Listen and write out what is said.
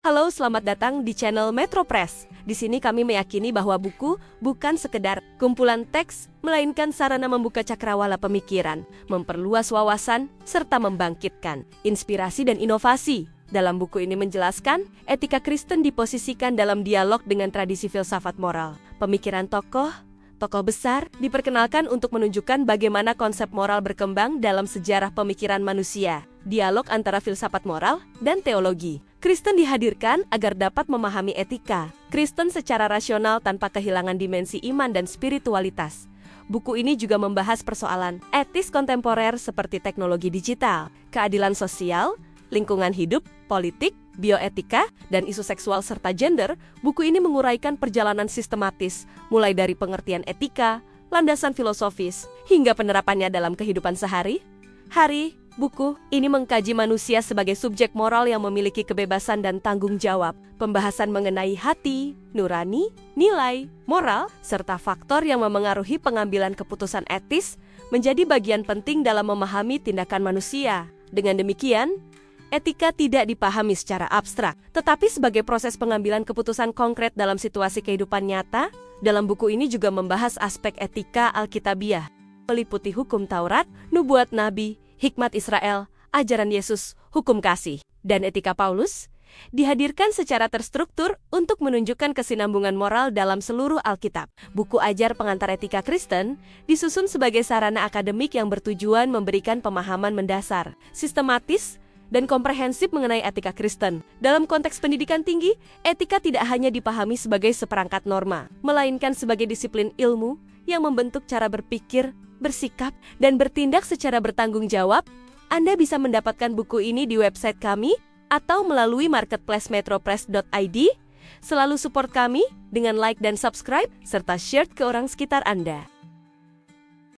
Halo, selamat datang di channel Metro Press. Di sini kami meyakini bahwa buku bukan sekedar kumpulan teks, melainkan sarana membuka cakrawala pemikiran, memperluas wawasan, serta membangkitkan inspirasi dan inovasi. Dalam buku ini menjelaskan, etika Kristen diposisikan dalam dialog dengan tradisi filsafat moral. Pemikiran tokoh besar diperkenalkan untuk menunjukkan bagaimana konsep moral berkembang dalam sejarah pemikiran manusia. Dialog antara filsafat moral dan teologi. Kristen dihadirkan agar dapat memahami etika Kristen secara rasional tanpa kehilangan dimensi iman dan spiritualitas. Buku ini juga membahas persoalan etis kontemporer seperti teknologi digital, keadilan sosial, lingkungan hidup, politik, bioetika, dan isu seksual serta gender. Buku ini menguraikan perjalanan sistematis, mulai dari pengertian etika, landasan filosofis, hingga penerapannya dalam kehidupan sehari-hari. Buku ini mengkaji manusia sebagai subjek moral yang memiliki kebebasan dan tanggung jawab. Pembahasan mengenai hati, nurani, nilai, moral, serta faktor yang memengaruhi pengambilan keputusan etis menjadi bagian penting dalam memahami tindakan manusia. Dengan demikian, etika tidak dipahami secara abstrak, tetapi sebagai proses pengambilan keputusan konkret dalam situasi kehidupan nyata. Dalam buku ini juga membahas aspek etika Alkitabiah, meliputi hukum Taurat, nubuat Nabi, hikmat Israel, ajaran Yesus, hukum kasih, dan etika Paulus, dihadirkan secara terstruktur untuk menunjukkan kesinambungan moral dalam seluruh Alkitab. Buku ajar pengantar etika Kristen disusun sebagai sarana akademik yang bertujuan memberikan pemahaman mendasar, sistematis, dan komprehensif mengenai etika Kristen. Dalam konteks pendidikan tinggi, etika tidak hanya dipahami sebagai seperangkat norma, melainkan sebagai disiplin ilmu yang membentuk cara berpikir, bersikap, dan bertindak secara bertanggung jawab. Anda bisa mendapatkan buku ini di website kami atau melalui marketplace metropress.id. Selalu support kami dengan like dan subscribe, serta share ke orang sekitar Anda.